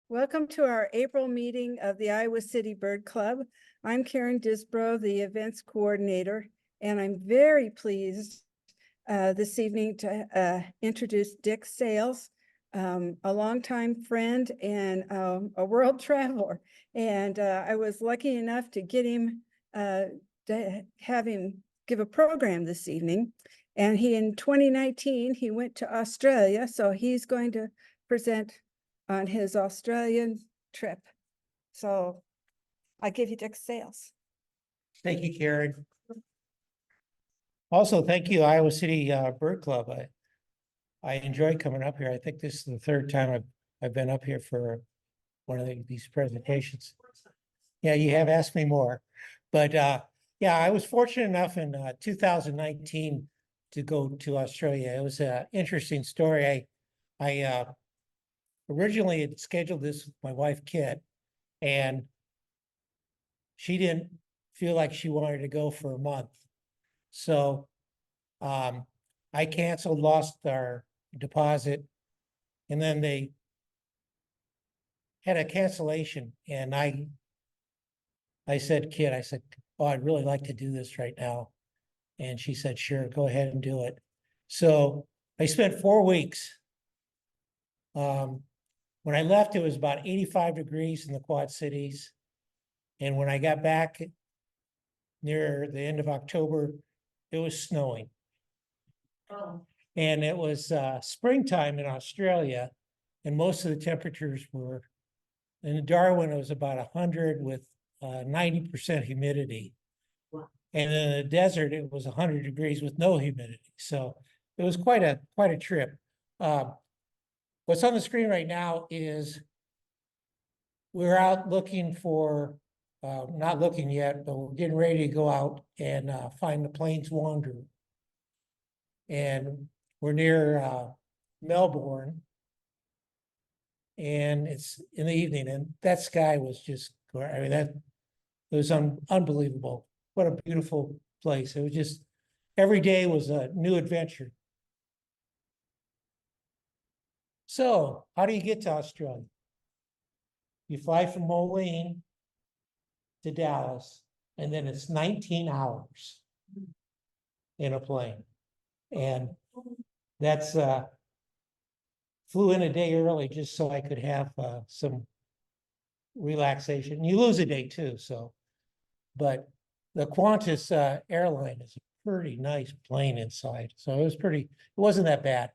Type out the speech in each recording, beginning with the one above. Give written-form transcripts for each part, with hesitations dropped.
Welcome to our April meeting of the Iowa City Bird Club. I'm Karen Disbrow, the events coordinator, and I'm very pleased this evening to introduce Dick Sayles, a longtime friend and a world traveler. And I was lucky enough to get him, to have him give a program this evening. And in 2019, he went to Australia, so he's going to present on his Australian trip. So I give you Dick Sayles. Thank you, Karen. Also, thank you, Iowa City Bird Club. I enjoy coming up here. I think this is the third time I've been up here for one of these presentations. Yeah, you have asked me more, but yeah, I was fortunate enough in 2019 to go to Australia. It was an interesting story. I originally had scheduled this with my wife, Kit, and she didn't feel like she wanted to go for a month. So I canceled, lost our deposit, and then they had a cancellation. And I said, Kit, I said, oh, I'd really like to do this right now. And she said, sure, go ahead and do it. So I spent 4 weeks. When I left, it was about 85 degrees in the Quad Cities. And when I got back near the end of October, it was snowing. Oh. And it was springtime in Australia, and most of the temperatures were, in Darwin, it was about 100 with 90% humidity. Wow. And in the desert, it was 100 degrees with no humidity. So it was quite a trip. What's on the screen right now is we're out looking for, not looking yet, but we're getting ready to go out and find the Plains Wanderer. And we're near Melbourne, and it's in the evening, and that sky was just, I mean, it was unbelievable. What a beautiful place. It was just, every day was a new adventure. So how do you get to Australia? You fly from Moline to Dallas, and then it's 19 hours in a plane. And that's flew in a day early just so I could have some relaxation. You lose a day too, so. But the Qantas airline is a pretty nice plane inside, so it wasn't that bad.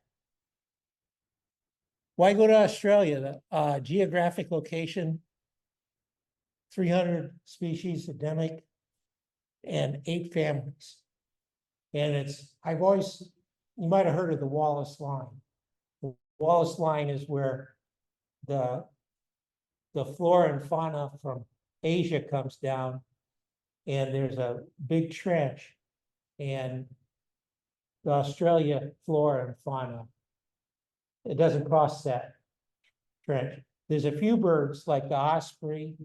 Why go to Australia? The geographic location, 300 species endemic, and 8 families. And you might have heard of the Wallace Line. The Wallace Line is where the flora and fauna from Asia comes down, and there's a big trench, and the Australia flora and fauna, it doesn't cross that trench. There's a few birds like the osprey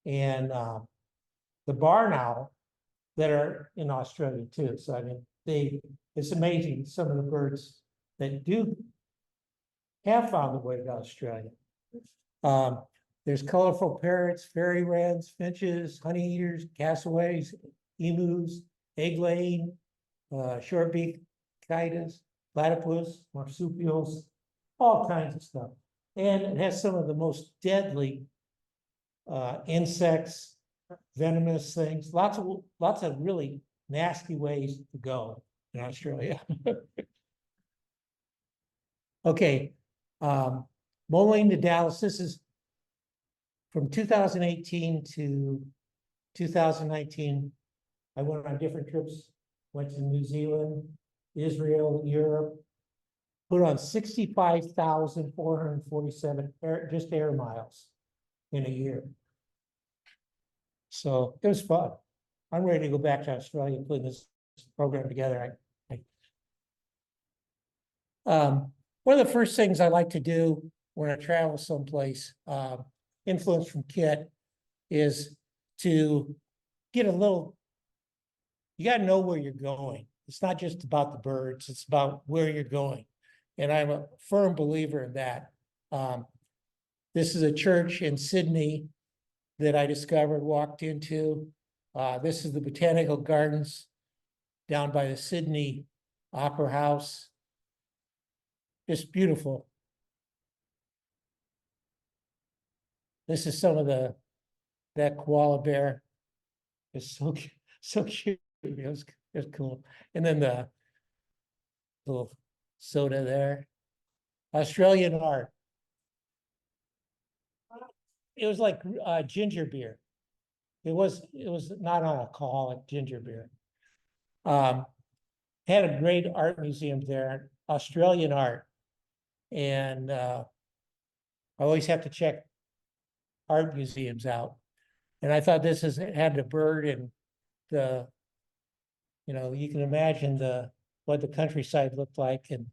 and the barn owl that are in Australia too. So I mean, it's amazing some of the birds that do have found their way to Australia. There's colorful parrots, fairy wrens, finches, honey eaters, cassowaries, emus, egg-laying, short-beaked cicadas, platypus, marsupials, all kinds of stuff. And it has some of the most deadly insects, venomous things, lots of really nasty ways to go in Australia. Okay, Moline to Dallas, this is from 2018 to 2019. I went on different trips, went to New Zealand, Israel, Europe, put on 65,447 just air miles in a year. So it was fun. I'm ready to go back to Australia and put this program together. One of the first things I like to do when I travel someplace, influence from Kit, is to get a little you got to know where you're going. It's not just about the birds, it's about where you're going. And I'm a firm believer in that. This is a church in Sydney that I discovered, walked into. This is the Botanical Gardens down by the Sydney Opera House. Just beautiful. This is some of that koala bear. It's so cute. It was cool. And then the little soda there. Australian art. It was like ginger beer. It was not alcoholic ginger beer. Had a great art museum there, Australian art. And I always have to check art museums out. And I thought had the bird and you can imagine what the countryside looked like. And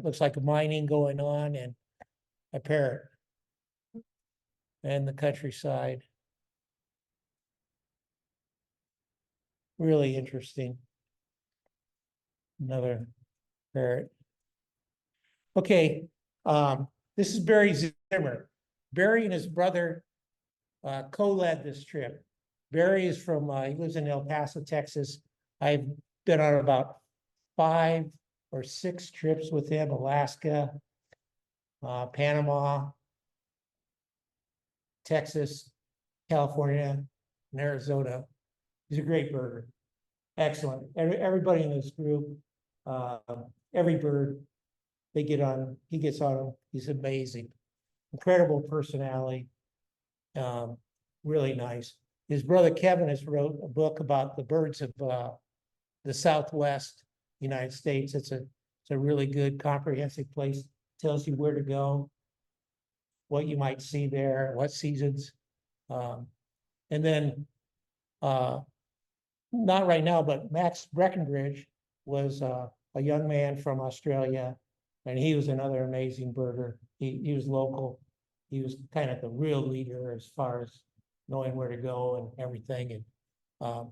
looks like mining going on and a parrot and the countryside. Really interesting. Another parrot. Okay, this is Barry Zimmer. Barry and his brother co-led this trip. Barry is from, he lives in El Paso, Texas. I've been on about 5 or 6 trips with him, Alaska, Panama, Texas, California, and Arizona. He's a great birder. Excellent. Everybody in this group, every bird he gets on them. He's amazing. Incredible personality. Really nice. His brother Kevin has wrote a book about the birds of the Southwest United States. It's a really good comprehensive place. Tells you where to go, what you might see there, what seasons. And then not right now, but Max Breckenridge was a young man from Australia, and he was another amazing birder. He was local. He was kind of the real leader as far as knowing where to go and everything, and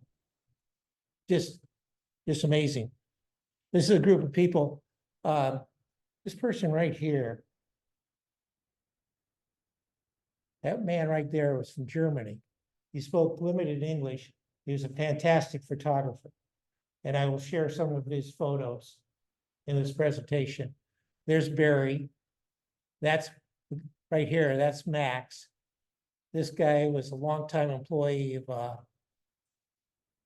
just amazing. This is a group of people. This person right here, that man right there was from Germany. He spoke limited English. He was a fantastic photographer. And I will share some of his photos in this presentation. There's Barry. That's right here. That's Max. This guy was a longtime employee of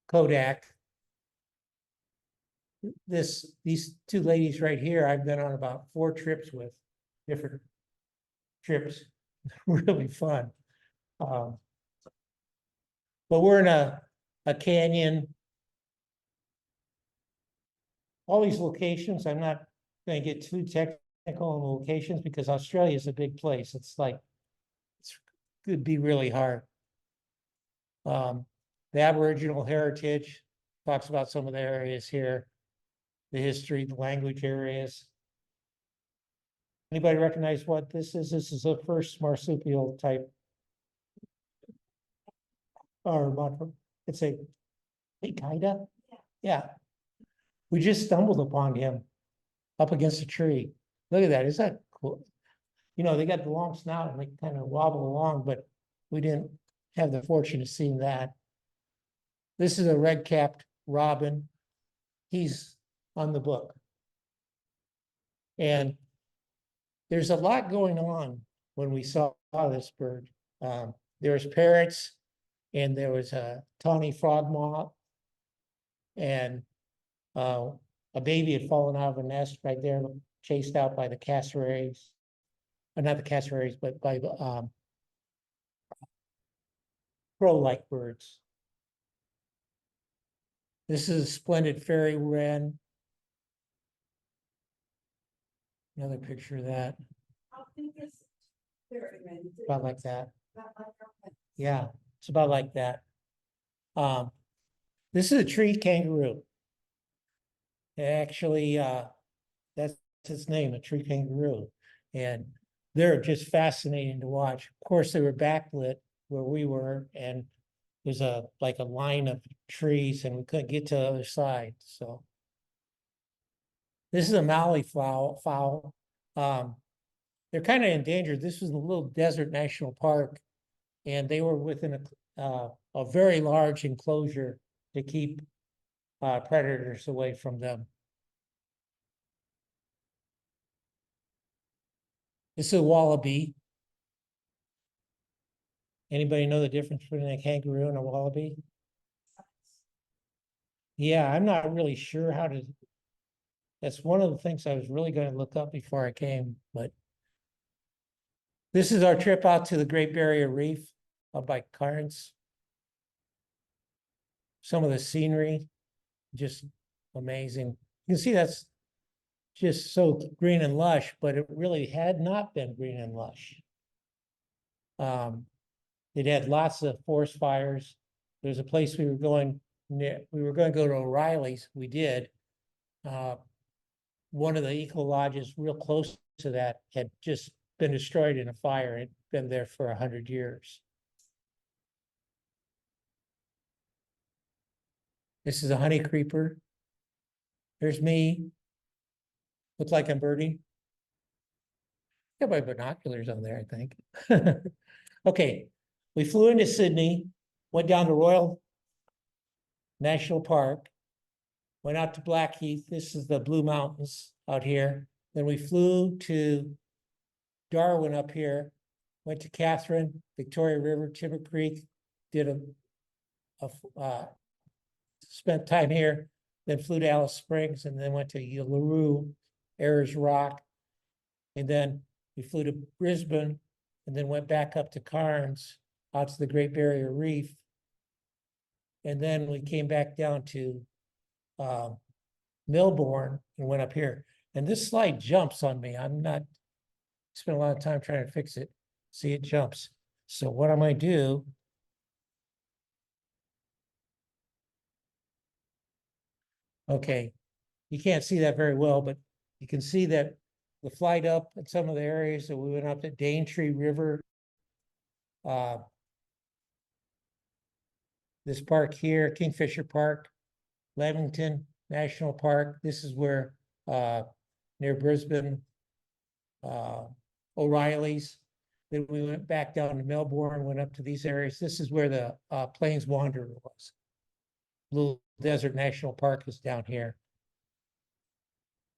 Kodak. These 2 ladies right here, I've been on about 4 trips with, different trips. Really fun. But we're in a canyon. All these locations, I'm not going to get too technical on the locations because Australia is a big place. It could be really hard. The Aboriginal heritage talks about some of the areas here, the history, the language areas. Anybody recognize what this is? This is the first marsupial type. Or it's a kinda? Yeah. We just stumbled upon him up against a tree. Look at that. Is that cool? They got the long snout and they kind of wobble along, but we didn't have the fortune of seeing that. This is a red-capped robin. He's on the book. And there's a lot going on when we saw this bird. There was parrots, and there was a tawny frog moth, and a baby had fallen out of a nest right there, chased out by the cassowaries. Not the cassowaries, but by the crow-like birds. This is a splendid fairy wren. Another picture of that. About like that. Yeah, it's about like that. This is a tree kangaroo. Actually, that's its name, a tree kangaroo. And they're just fascinating to watch. Of course, they were backlit where we were, and there's like a line of trees and we couldn't get to the other side, so. This is a Maui fowl. They're kind of endangered. This was a little desert national park. And they were within a very large enclosure to keep predators away from them. This is a wallaby. Anybody know the difference between a kangaroo and a wallaby? Yeah, I'm not really sure how to. That's one of the things I was really going to look up before I came, but this is our trip out to the Great Barrier Reef up by Cairns. Some of the scenery, just amazing. You can see that's just so green and lush, but it really had not been green and lush. It had lots of forest fires. There's a place we were going near, we were going to go to O'Reilly's, we did. One of the eco lodges real close to that had just been destroyed in a fire. It'd been there for 100 years. This is a honey creeper. There's me. Looks like I'm birding. Got my binoculars on there, I think. Okay, we flew into Sydney, went down to Royal National Park, went out to Blackheath. This is the Blue Mountains out here. Then we flew to Darwin up here, went to Catherine, Victoria River, Timber Creek, did spent time here, then flew to Alice Springs, and then went to Uluru, Ayers Rock, and then we flew to Brisbane, and then went back up to Cairns, out to the Great Barrier Reef. And then we came back down to Melbourne and went up here. And this slide jumps on me. I'm not, spent a lot of time trying to fix it. See, it jumps. So what I might do, okay, you can't see that very well, but you can see that the flight up in some of the areas that we went up to Daintree River. This park here, Kingfisher Park, Leamington National Park. This is where near Brisbane, O'Reilly's. Then we went back down to Melbourne, went up to these areas. This is where the Plains Wanderer was. Little Desert National Park is down here.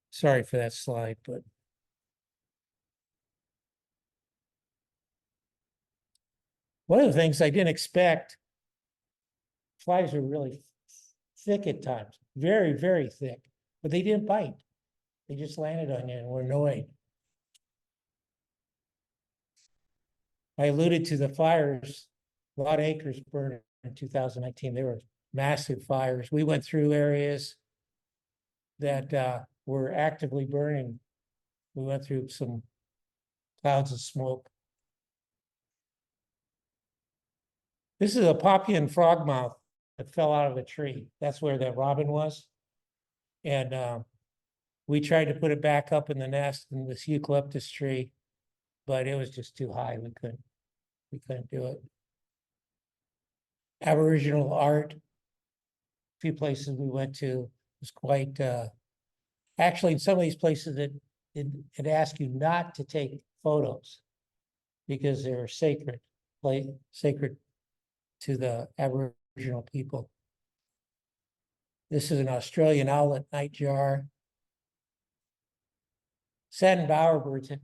Sorry for that slide, but one of the things I didn't expect, flies are really thick at times, very, very thick, but they didn't bite. They just landed on you and were annoyed. I alluded to the fires, a lot of acres burned in 2019. They were massive fires. We went through areas that were actively burning. We went through some clouds of smoke. This is a Papuan frogmouth that fell out of a tree. That's where the robin was. And we tried to put it back up in the nest in this eucalyptus tree, but it was just too high. We couldn't do it. Aboriginal art. A few places we went to was quite actually in some of these places it asked you not to take photos because they're sacred, sacred to the Aboriginal people. This is an Australian owlet nightjar. Satin bowerbirds.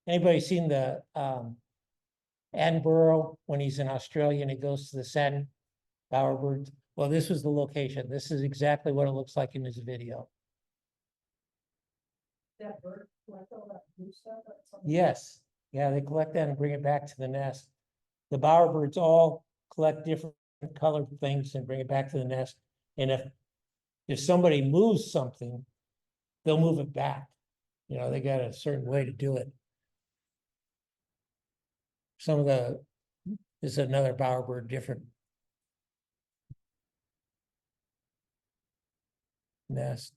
Anybody seen the Edinburgh when he's in Australia and he goes to the satin bowerbirds? Well, this was the location. This is exactly what it looks like in this video. That bird collect all that blue stuff? Yes, yeah, they collect that and bring it back to the nest. The bowerbirds all collect different colored things and bring it back to the nest. And if somebody moves something, they'll move it back. You know, they got a certain way to do it. This is another bowerbird, different nest.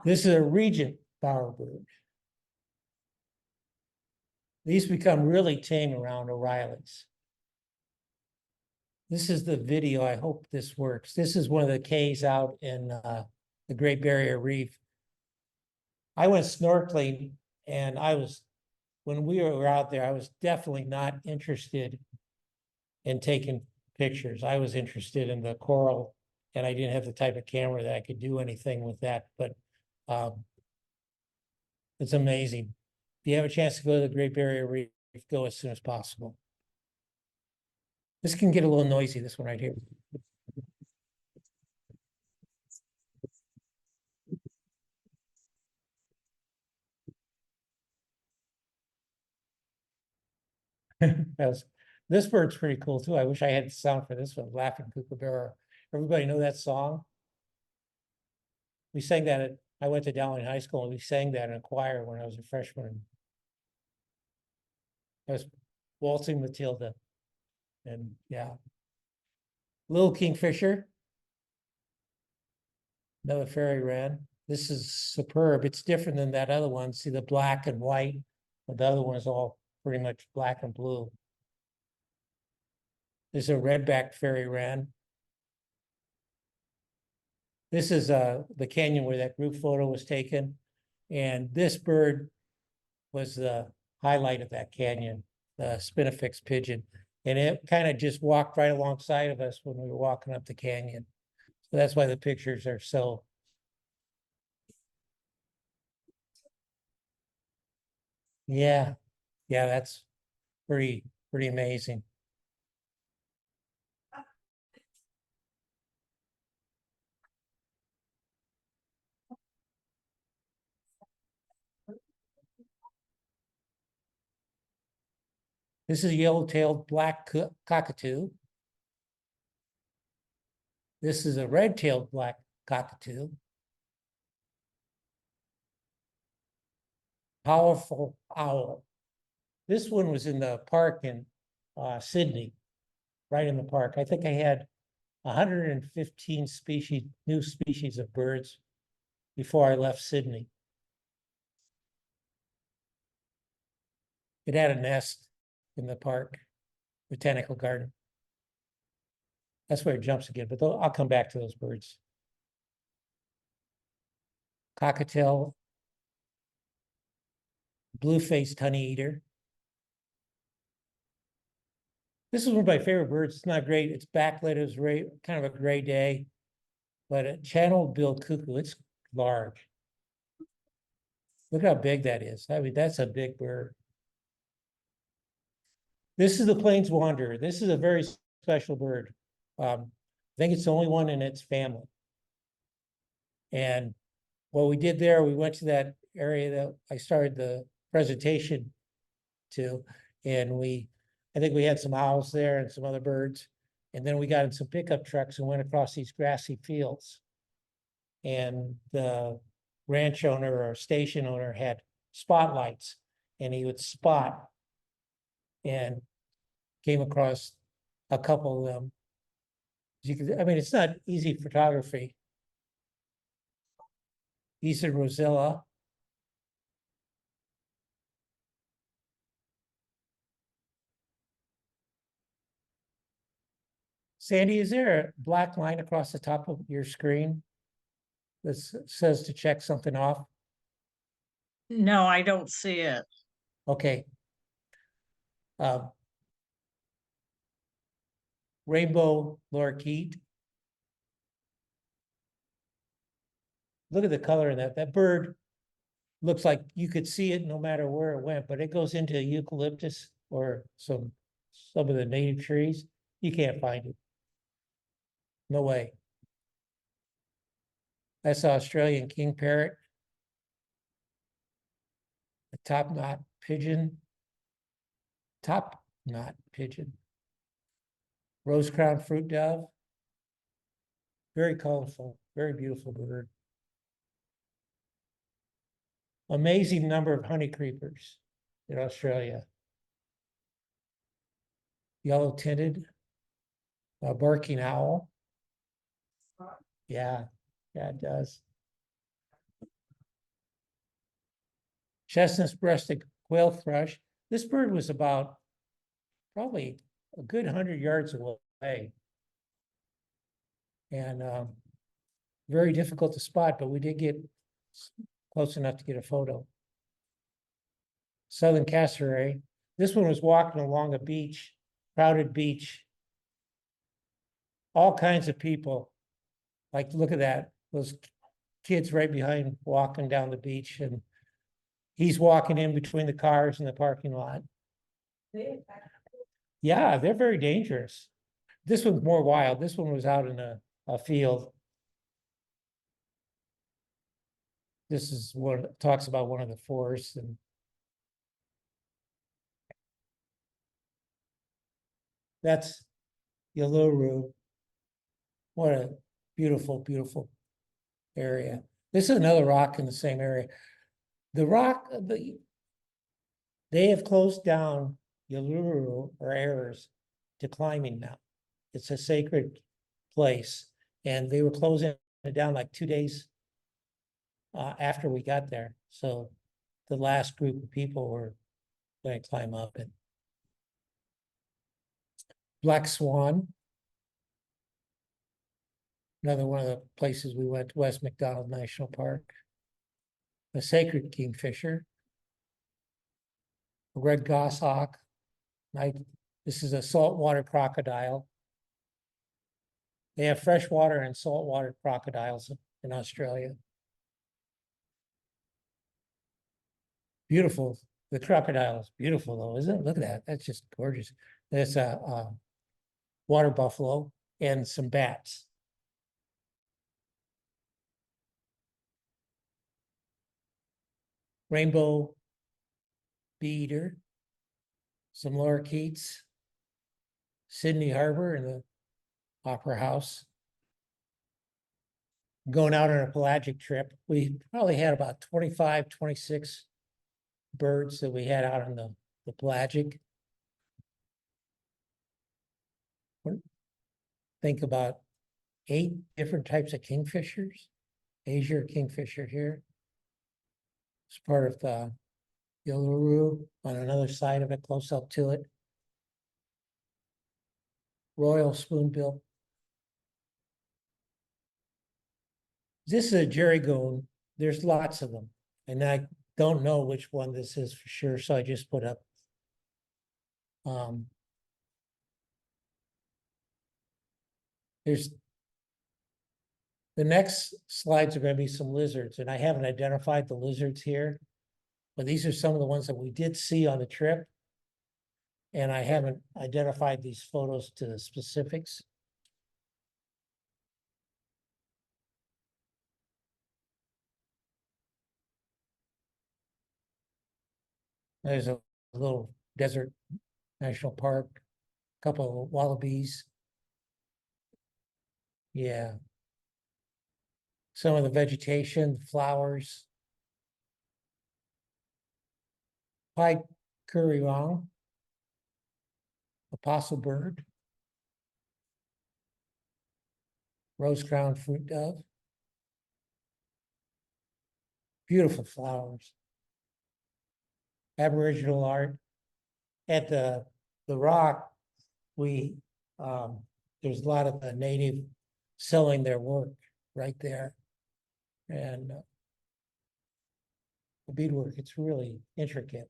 This is a regent bowerbird. These become really tame around O'Reilly's. This is the video. I hope this works. This is one of the cays out in the Great Barrier Reef. I went snorkeling and when we were out there, I was definitely not interested in taking pictures. I was interested in the coral, and I didn't have the type of camera that I could do anything with that, but it's amazing. If you have a chance to go to the Great Barrier Reef, go as soon as possible. This can get a little noisy, this one right here. This bird's pretty cool too. I wish I had the sound for this one, Laughing Kookaburra. Everybody know that song? We sang that I went to Dowling High School and we sang that in a choir when I was a freshman. I was waltzing Matilda. And yeah. Little Kingfisher. Another fairy wren. This is superb. It's different than that other one. See the black and white, but the other one is all pretty much black and blue. This is a redback fairy wren. This is the canyon where that group photo was taken. And this bird was the highlight of that canyon, the spinifex pigeon. And it kind of just walked right alongside of us when we were walking up the canyon. So that's why the pictures are so. Yeah, yeah, that's pretty amazing. This is a yellow-tailed black cockatoo. This is a red-tailed black cockatoo. Powerful owl. This one was in the park in Sydney, right in the park. I think I had 115 new species of birds before I left Sydney. It had a nest in the park, botanical garden. That's where it jumps again, but I'll come back to those birds. Cockatiel, blue-faced honey eater. This is one of my favorite birds. It's not great. It's backlit. It was kind of a gray day, but a channel-billed cuckoo, it's large. Look how big that is. I mean, that's a big bird. This is the Plains Wanderer. This is a very special bird. I think it's the only one in its family. And what we did there, we went to that area that I started the presentation to, and I think we had some owls there and some other birds. And then we got in some pickup trucks and went across these grassy fields. And the ranch owner or station owner had spotlights, and he would spot and came across a couple of them. I mean, it's not easy photography. Eastern Rosella. Sandy, is there a black line across the top of your screen that says to check something off? No, I don't see it. Okay. Rainbow lorikeet. Look at the color in that. That bird looks like you could see it no matter where it went, but it goes into eucalyptus or some of the native trees. You can't find it. No way. That's the Australian king parrot. The top knot pigeon. Top knot pigeon. Rose crown fruit dove. Very colorful, very beautiful bird. Amazing number of honey creepers in Australia. Yellow tinted, barking owl. Yeah, it does. Chestnut-breasted quail thrush. This bird was about probably a good 100 yards away. And very difficult to spot, but we did get close enough to get a photo. Southern Cassowary. This one was walking along a beach, crowded beach. All kinds of people. Like, look at that, those kids right behind walking down the beach, and he's walking in between the cars in the parking lot. Yeah, they're very dangerous. This one's more wild. This one was out in a field. This is what talks about one of the forests, and that's Uluru. What a beautiful, beautiful area. This is another rock in the same area. The rock, they have closed down Uluru or Ayers to climbing now. It's a sacred place, and they were closing it down like 2 days after we got there. So the last group of people were going to climb up it. Black Swan. Another one of the places we went, West McDonald National Park. A sacred kingfisher. A red goshawk. This is a saltwater crocodile. They have freshwater and saltwater crocodiles in Australia. Beautiful. The crocodile is beautiful though, isn't it? Look at that. That's just gorgeous. There's a water buffalo and some bats. Rainbow bee eater. Some lorikeets. Sydney Harbor and the Opera House. Going out on a pelagic trip, we probably had about 25, 26 birds that we had out on the pelagic. Think about 8 different types of kingfishers. Azure kingfisher here. It's part of the Uluru on another side of it, close up to it. Royal spoonbill. This is a jerrygoon. There's lots of them, and I don't know which one this is for sure, so I just put up. There's the next slides are going to be some lizards, and I haven't identified the lizards here, but these are some of the ones that we did see on the trip. And I haven't identified these photos to the specifics. There's a little desert national park, a couple of wallabies. Yeah. Some of the vegetation, flowers. Pied currawong, apostle bird, rose-crowned fruit dove. Beautiful flowers. Aboriginal art. At the rock, we there's a lot of the native selling their work right there. And the beadwork, it's really intricate.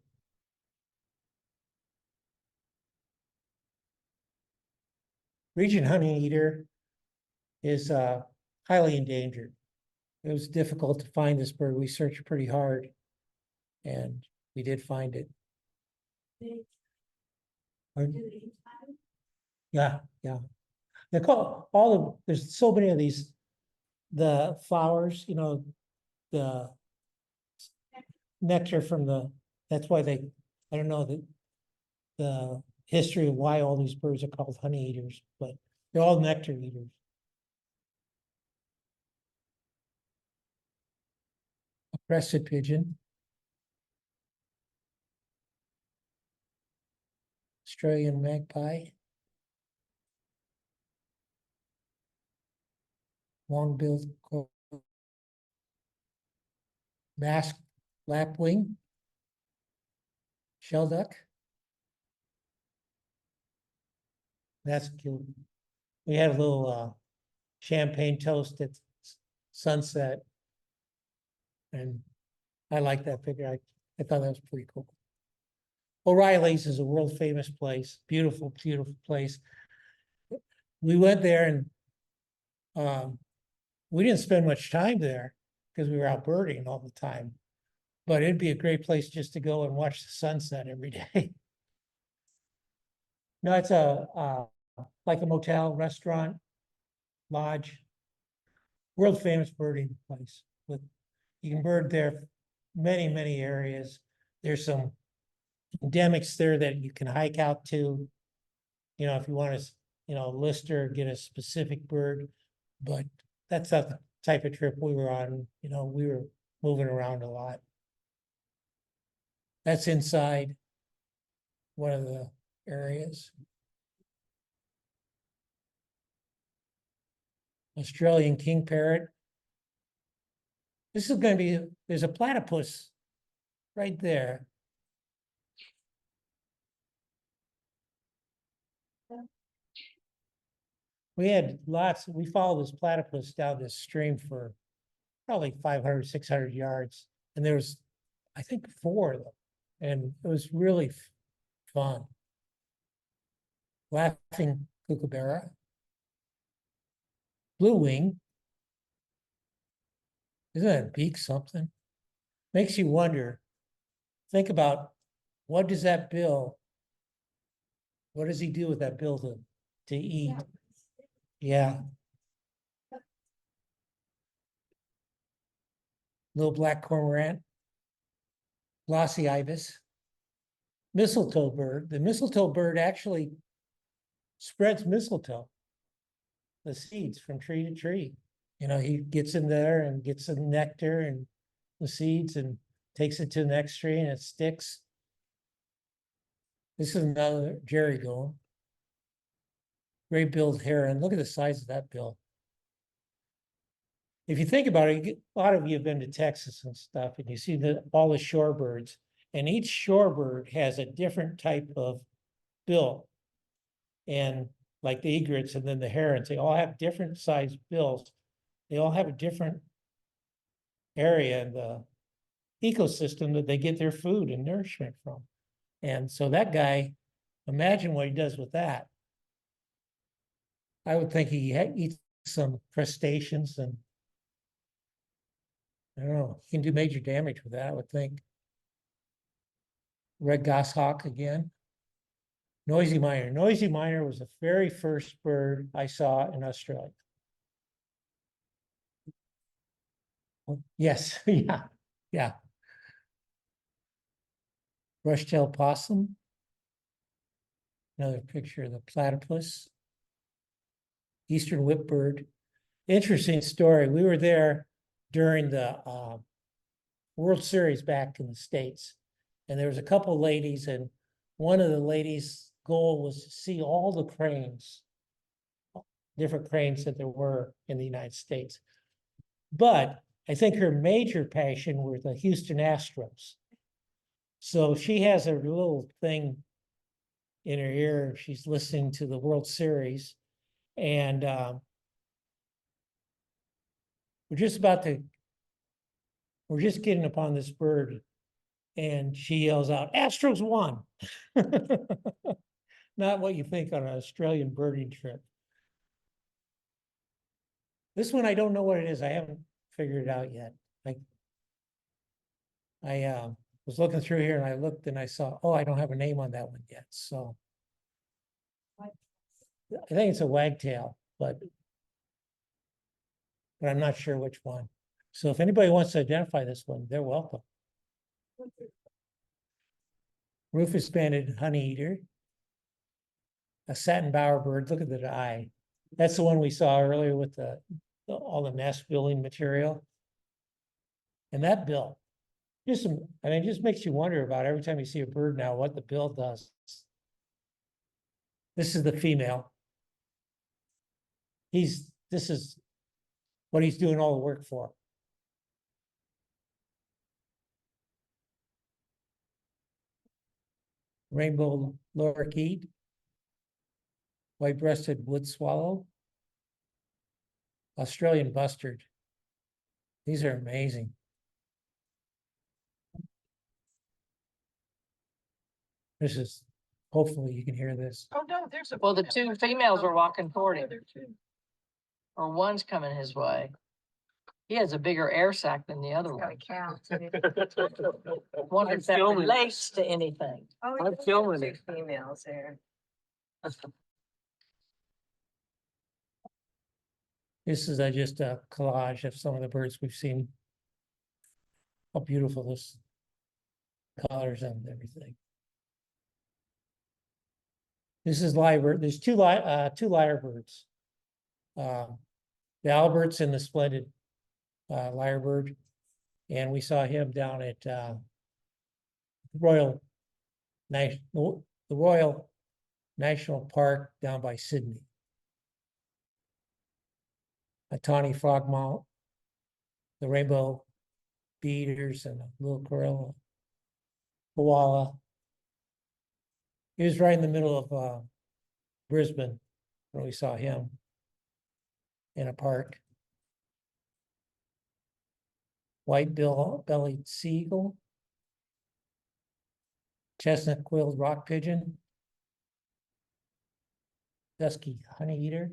Region honey eater is highly endangered. It was difficult to find this bird. We searched pretty hard, and we did find it. Yeah, yeah. They call all the, there's so many of these, the flowers, you know, the nectar from that's why they, I don't know the history of why all these birds are called honey eaters, but they're all nectar eaters. A crested pigeon. Australian magpie. Long-billed masked lapwing. Shelduck. That's cute. We had a little champagne toast at sunset. And I like that figure. I thought that was pretty cool. O'Reilly's is a world famous place, beautiful, beautiful place. We went there and we didn't spend much time there because we were out birding all the time. But it'd be a great place just to go and watch the sunset every day. No, it's like a motel, restaurant, lodge, world famous birding place. With you can bird there, many, many areas. There's some endemics there that you can hike out to. You know, if you want to, list or get a specific bird, but that's not the type of trip we were on. We were moving around a lot. That's inside one of the areas. Australian king parrot. This is going to be, there's a platypus right there. We had lots, we followed this platypus down this stream for probably 500, 600 yards. And there was, I think, 4 of them. And it was really fun. Laughing kookaburra. Blue wing. Isn't that beak something? Makes you wonder. Think about what does that bill, what does he do with that bill to eat? Yeah. Little black cormorant, glossy ibis, mistletoe bird. The mistletoe bird actually spreads mistletoe, the seeds from tree to tree. He gets in there and gets the nectar and the seeds and takes it to the next tree and it sticks. This is another jerry-goan. Gray-billed heron. Look at the size of that bill. If you think about it, a lot of you have been to Texas and stuff, and you see all the shorebirds, and each shorebird has a different type of bill. And like the egrets and then the herons, they all have different sized bills. They all have a different area in the ecosystem that they get their food and nourishment from. And so that guy, imagine what he does with that. I would think he eats some crustaceans and I don't know, he can do major damage with that, I would think. Red goshawk again. Noisy miner. Noisy miner was the very first bird I saw in Australia. Yes, yeah. Brush-tailed possum. Another picture of the platypus. Eastern whipbird. Interesting story. We were there during the World Series back in the States. And there was a couple ladies, and one of the ladies' goal was to see all the cranes, different cranes that there were in the United States. But I think her major passion were the Houston Astros. So she has a little thing in her ear. She's listening to the World Series. And we're just getting upon this bird. And she yells out, Astros won. Not what you think on an Australian birding trip. This one, I don't know what it is. I haven't figured it out yet. I was looking through here and I looked and I saw, oh, I don't have a name on that one yet. So I think it's a wagtail, but I'm not sure which one. So if anybody wants to identify this one, they're welcome. Rufous banded honeyeater. A satin bowerbird. Look at the eye. That's the one we saw earlier with all the nest building material. And that bill, just makes you wonder about every time you see a bird now, what the bill does. This is the female. This is what he's doing all the work for. Rainbow lorikeet, white-breasted wood swallow, Australian bustard. These are amazing. This is, hopefully you can hear this. Oh, no, there's. Well, the two females are walking toward him. Or one's coming his way. He has a bigger air sac than the other one. Wonder if that filming. relates to anything. I'm filming it. Females there. This is just a collage of some of the birds we've seen. How beautiful this colors and everything. This is lyrebird. There's two lyrebirds. The Albert's and the splendid lyrebird. And we saw him down at the Royal National Park down by Sydney. A tawny frogmount, the rainbow beaters, and a little koala. He was right in the middle of Brisbane when we saw him in a park. White-bellied seagull, chestnut-quilled rock pigeon, dusky honeyeater,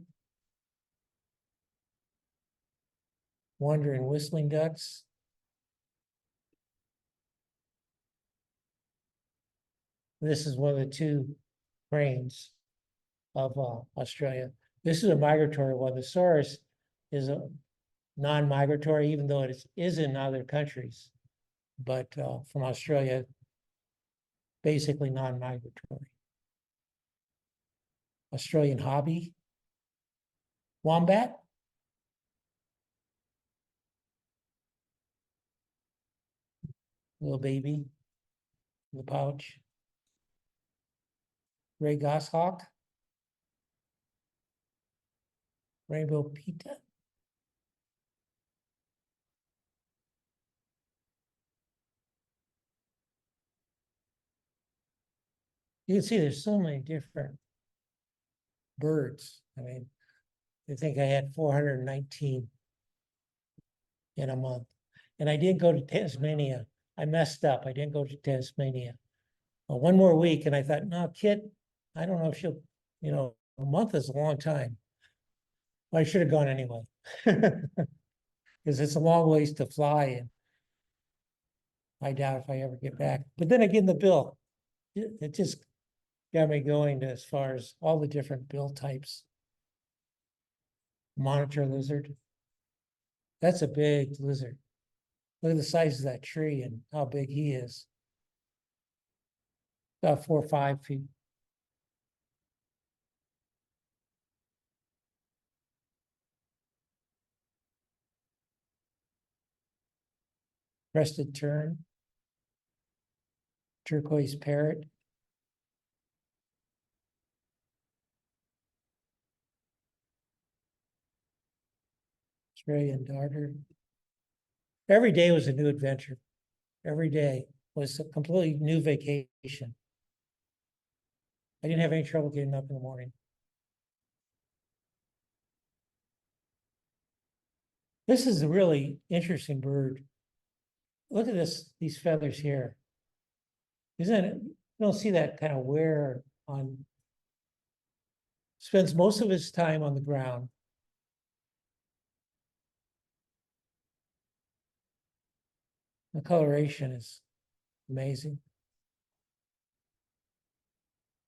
wandering whistling ducks, this is one of the two cranes of Australia. This is a migratory one. The Saurus is a non-migratory, even though it is in other countries, but from Australia, basically non-migratory. Australian hobby, wombat. Little baby in the pouch. Gray goshawk. Rainbow pita. You can see there's so many different birds. I mean, I think I had 419 in a month. And I didn't go to Tasmania. I messed up. I didn't go to Tasmania. Well, one more week, and I thought, no, Kit, I don't know if she'll, a month is a long time. Well, I should have gone anyway. Because it's a long ways to fly, and I doubt if I ever get back. But then again, the bill, it just got me going as far as all the different bill types. Monitor lizard. That's a big lizard. Look at the size of that tree and how big he is. About 4 or 5 feet. Crested tern. Turquoise parrot. Australian darter. Every day was a new adventure. Every day was a completely new vacation. I didn't have any trouble getting up in the morning. This is a really interesting bird. Look at these feathers here. Isn't it? You don't see that kind of wear on. Spends most of his time on the ground. The coloration is amazing.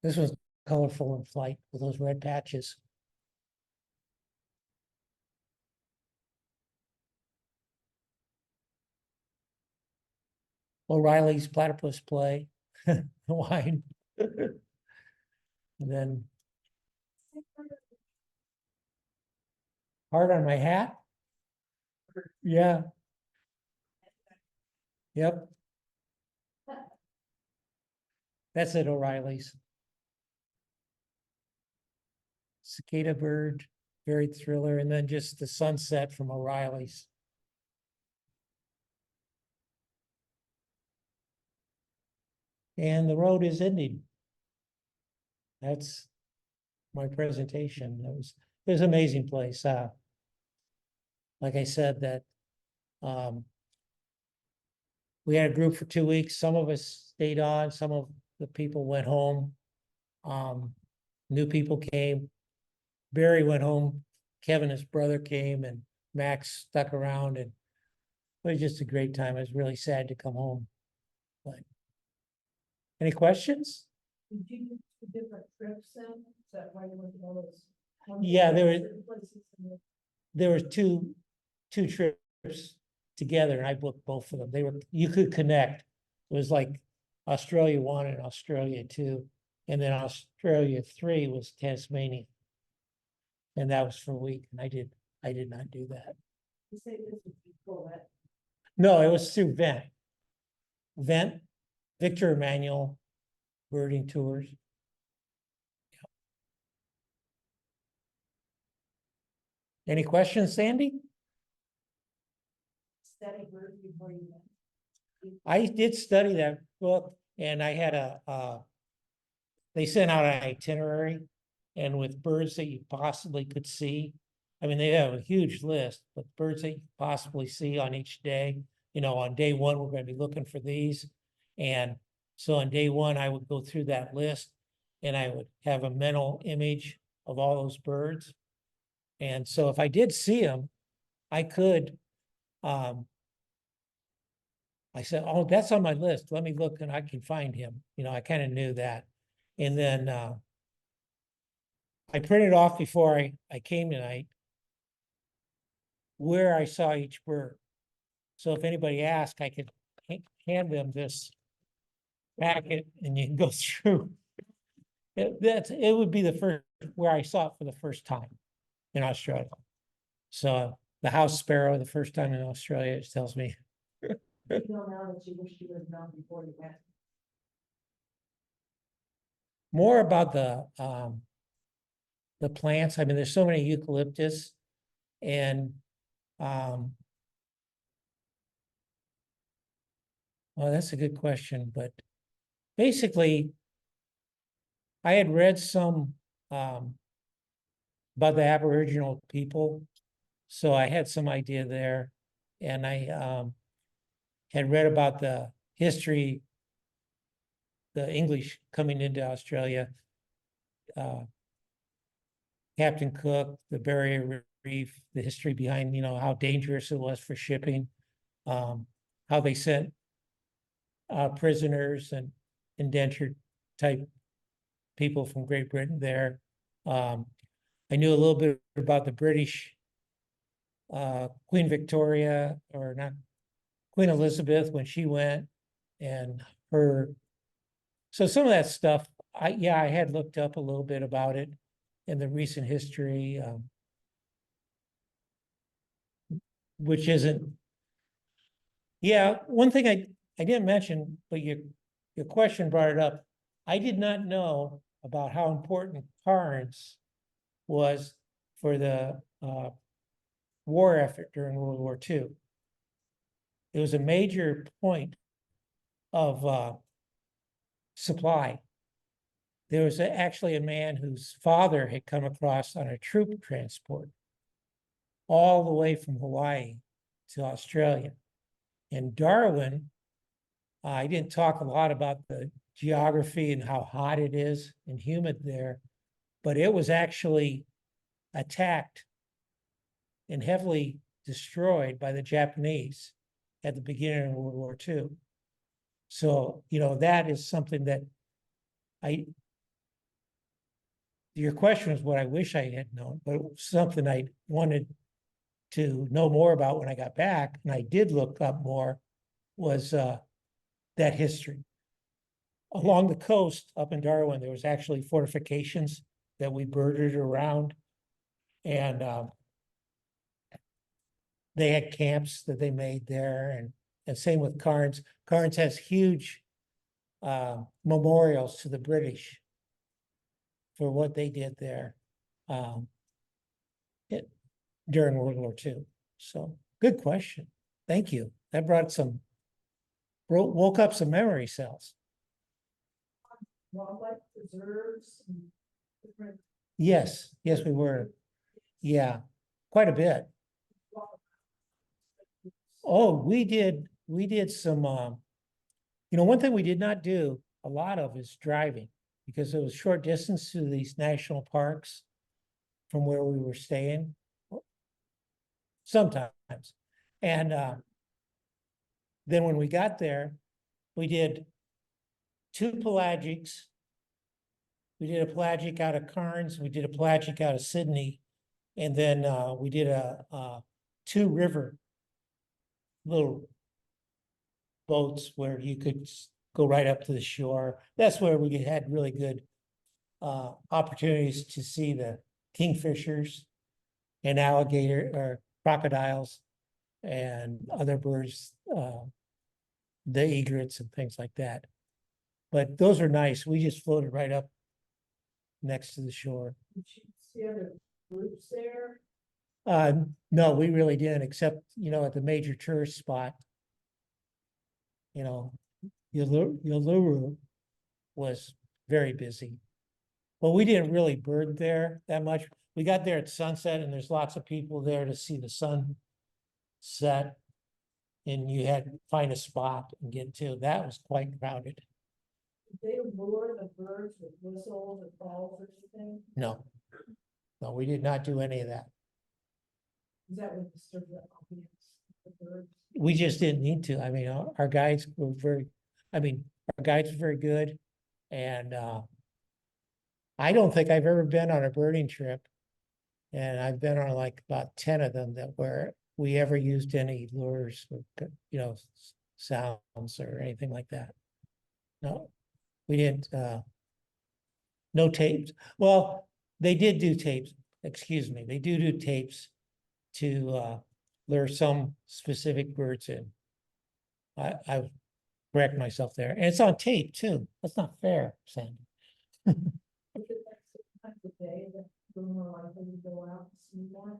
This was colorful in flight with those red patches. O'Reilly's platypus play, wine. And then heart on my hat. Yeah. Yep. That's at O'Reilly's. Cicada bird, very thriller, and then just the sunset from O'Reilly's. And the road is ending. That's my presentation. It was an amazing place. like I said, that we had a group for 2 weeks. Some of us stayed on, some of the people went home. New people came. Barry went home, Kevin, his brother, came, and Max stuck around, and it was just a great time. I was really sad to come home. But any questions? Did you do two different trips then? Is that why you went to all those? Yeah, there were- different places in the- There were two trips together, and I booked both of them. You could connect. It was like Australia 1 and Australia 2, and then Australia 3 was Tasmania. And that was for a week, and I did not do that. You say this was before that. No, it was through Vent, Victor Emmanuel Birding Tours. Any questions, Sandy? Study bird before you went. I did study that book, and I had they sent out an itinerary, and with birds that you possibly could see. I mean, they have a huge list, but birds that you possibly see on each day. On day 1, we're going to be looking for these. And so on day 1, I would go through that list, and I would have a mental image of all those birds. And so if I did see them, I could, I said, oh, that's on my list. Let me look and I can find him. I kind of knew that. And then I printed off before I came tonight where I saw each bird. So if anybody asks, I could hand them this packet and you can go through. It would be the first where I saw it for the first time in Australia. So the house sparrow, the first time in Australia, it tells me. You know now that you wish you would have known before you went. More about the plants. I mean, there's so many eucalyptus, and well, that's a good question, but basically, I had read some about the Aboriginal people, so I had some idea there, and I had read about the history, the English coming into Australia, Captain Cook, the Barrier Reef, the history behind, how dangerous it was for shipping, how they sent prisoners and indentured type people from Great Britain there. I knew a little bit about the British, Queen Victoria, or not, Queen Elizabeth, when she went, and her. So some of that stuff, I had looked up a little bit about it in the recent history, which isn't. Yeah, one thing I didn't mention, but your question brought it up. I did not know about how important Cairns was for the war effort during World War II. It was a major point of supply. There was actually a man whose father had come across on a troop transport all the way from Hawaii to Australia. In Darwin, I didn't talk a lot about the geography and how hot it is and humid there, but it was actually attacked and heavily destroyed by the Japanese at the beginning of World War II. So, that is something that your question is what I wish I had known, but it was something I wanted to know more about when I got back, and I did look up more, was that history. Along the coast up in Darwin, there was actually fortifications that we birded around, and they had camps that they made there, and same with Cairns. Cairns has huge memorials to the British for what they did there during World War II. So good question. Thank you. That woke up some memory cells. Wildlife preserves and different. Yes, we were. Yeah, quite a bit. Oh, we did some, one thing we did not do a lot of is driving, because it was short distance to these national parks from where we were staying. Sometimes. And then when we got there, we did 2 pelagics. We did a pelagic out of Carnes, we did a pelagic out of Sydney, and then we did a 2 river little boats where you could go right up to the shore. That's where we had really good opportunities to see the kingfishers and alligator or crocodiles and other birds, the egrets and things like that. But those are nice. We just floated right up next to the shore. Did you see other groups there? No, we really didn't, except, at the major tourist spot. Uluru was very busy. But we didn't really bird there that much. We got there at sunset and there's lots of people there to see the sun set. And you had to find a spot and get to. That was quite crowded. Did they lure the birds with whistles or calls or anything? No. No, we did not do any of that. Is that what disturbed the audience? The birds? We just didn't need to. I mean, our guides were our guides were very good. And I don't think I've ever been on a birding trip. And I've been on like about 10 of them that where we ever used any lures or, sounds or anything like that. No, we didn't, no tapes. Well, they did do tapes, excuse me. They do tapes to lure some specific birds in. I correct myself there. And it's on tape too. That's not fair, Sandy. Is it like 6 times a day that we're more likely to go out and see one?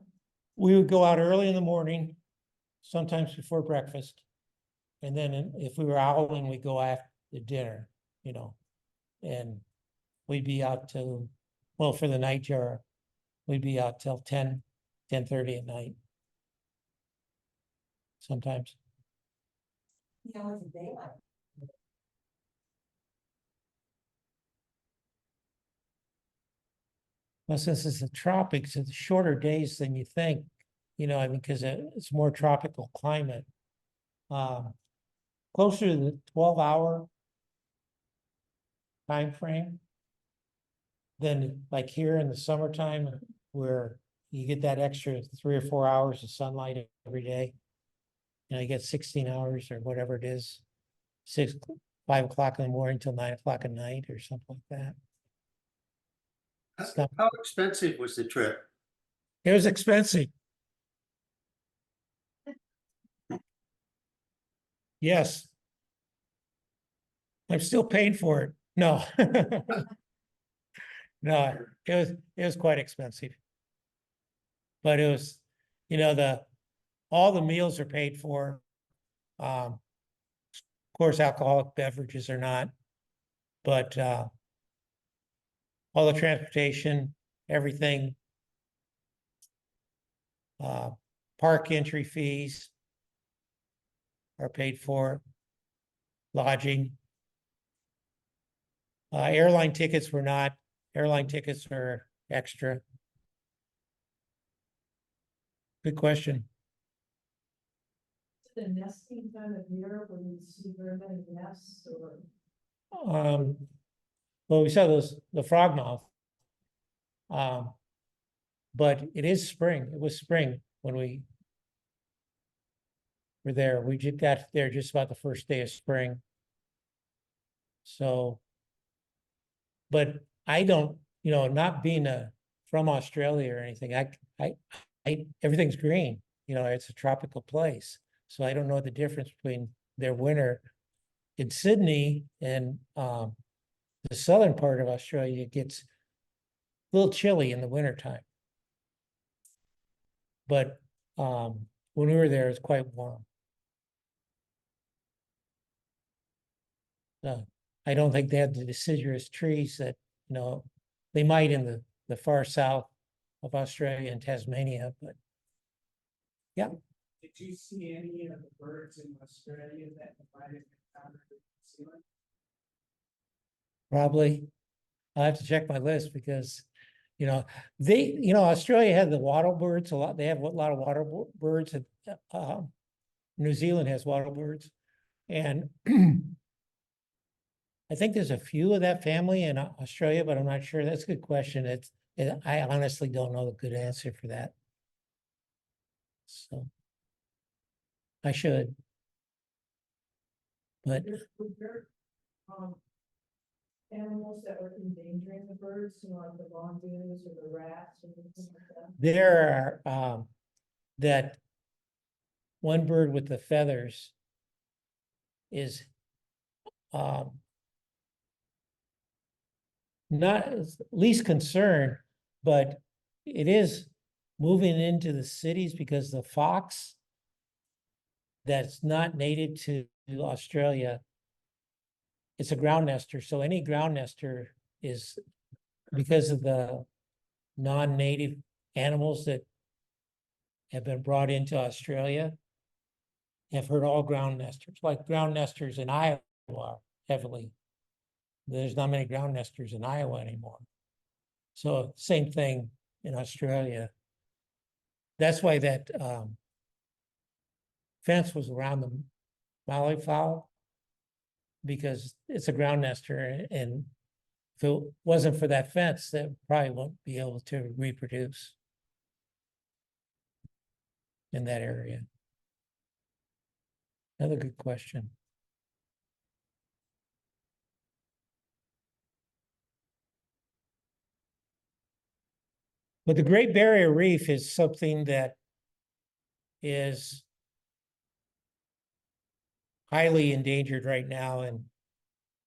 We would go out early in the morning, sometimes before breakfast. And then if we were owling, we'd go after dinner, and we'd be out till, well, for the night jar, we'd be out till 10:30 at night. Sometimes. Yeah, it's a daylight. Well, since it's the tropics, it's shorter days than you think, because it's more tropical climate. Closer to the 12-hour time frame than like here in the summertime, where you get that extra 3 or 4 hours of sunlight every day. You get 16 hours or whatever it is, 5 o'clock in the morning till 9 o'clock at night or something like that. How expensive was the trip? It was expensive. Yes. I'm still paying for it. No. No, it was quite expensive. But it was, all the meals are paid for. Of course, alcoholic beverages are not, but all the transportation, everything. Park entry fees are paid for. Lodging. Airline tickets were not. Airline tickets are extra. Good question. Is it a nesting time of year when you see very many nests or? Well, we saw the frogmouth. But it is spring. It was spring when we were there. We just got there just about the first day of spring. So, but I don't, not being from Australia or anything, I everything's green. It's a tropical place. So I don't know the difference between their winter. In Sydney and the southern part of Australia, it gets a little chilly in the wintertime. But when we were there, it was quite warm. I don't think they had the deciduous trees that, they might in the far south of Australia and Tasmania, but yeah. Did you see any of the birds in Australia that you might have encountered in New Zealand? Probably. I'll have to check my list because, Australia had the wattle birds a lot. They have a lot of birds. And New Zealand has wattle birds. And I think there's a few of that family in Australia, but I'm not sure. That's a good question. I honestly don't know the good answer for that. So I should. But Were there, animals that were endangering the birds, like the mongoose or the rats or anything like that? there are that one bird with the feathers is not least concern, but it is moving into the cities because the fox that's not native to Australia, it's a ground nester. So any ground nester is, because of the non-native animals that have been brought into Australia, have hurt all ground nesters, like ground nesters in Iowa heavily. There's not many ground nesters in Iowa anymore. So same thing in Australia. That's why that fence was around the Maui fowl, because it's a ground nester, and if it wasn't for that fence, they probably won't be able to reproduce in that area. Another good question. But the Great Barrier Reef is something that is highly endangered right now. And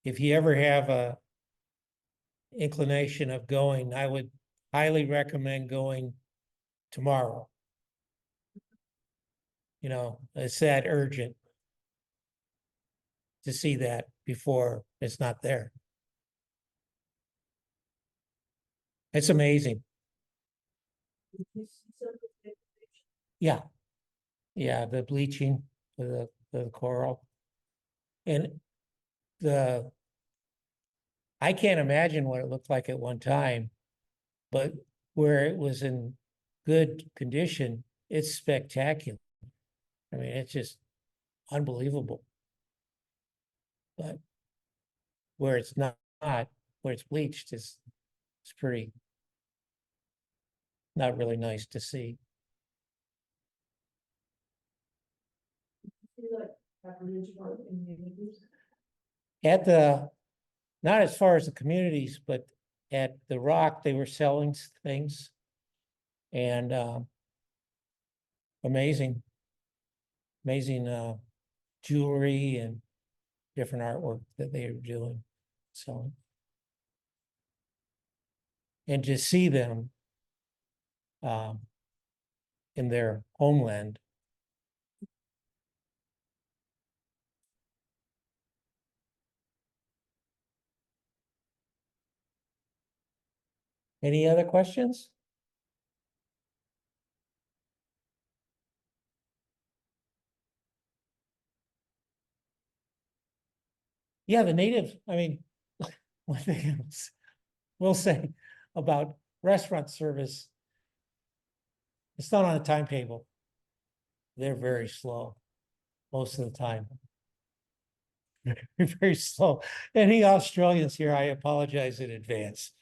if you ever have a inclination of going, I would highly recommend going tomorrow. It's that urgent to see that before it's not there. It's amazing. Did you see some of the pictures? Yeah. Yeah, the bleaching of the coral. And I can't imagine what it looked like at one time, but where it was in good condition, it's spectacular. I mean, it's just unbelievable. But where it's not, where it's bleached, it's pretty not really nice to see. See, like Aboriginal communities? Not as far as the communities, but at the Rock, they were selling things. And amazing jewelry and different artwork that they are doing. So, and to see them in their homeland. Any other questions? Yeah, the natives, I mean, one thing we'll say about restaurant service, it's not on a timetable. They're very slow most of the time. Very, very slow. Any Australians here, I apologize in advance.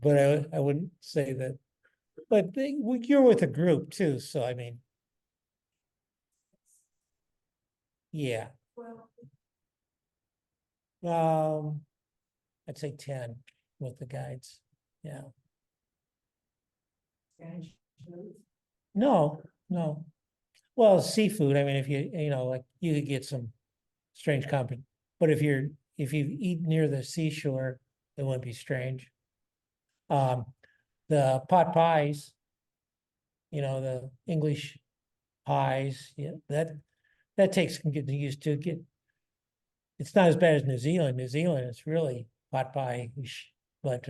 But I wouldn't say that. But you're with a group too, so I mean, yeah. Well, I'd say 10 with the guides. Yeah. Spanish food. No. Well, seafood, I mean, if like you could get some strange company, but if you eat near the seashore, it wouldn't be strange. The pot pies, the English pies, yeah, that takes some getting used to. It's not as bad as New Zealand. New Zealand is really pot pie-ish, but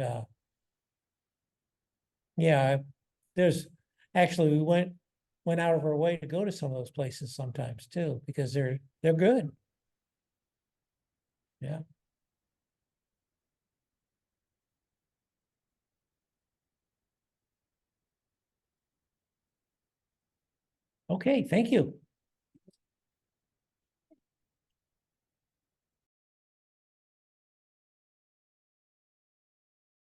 yeah, Actually, we went out of our way to go to some of those places sometimes too, because they're good. Yeah. Okay, thank you.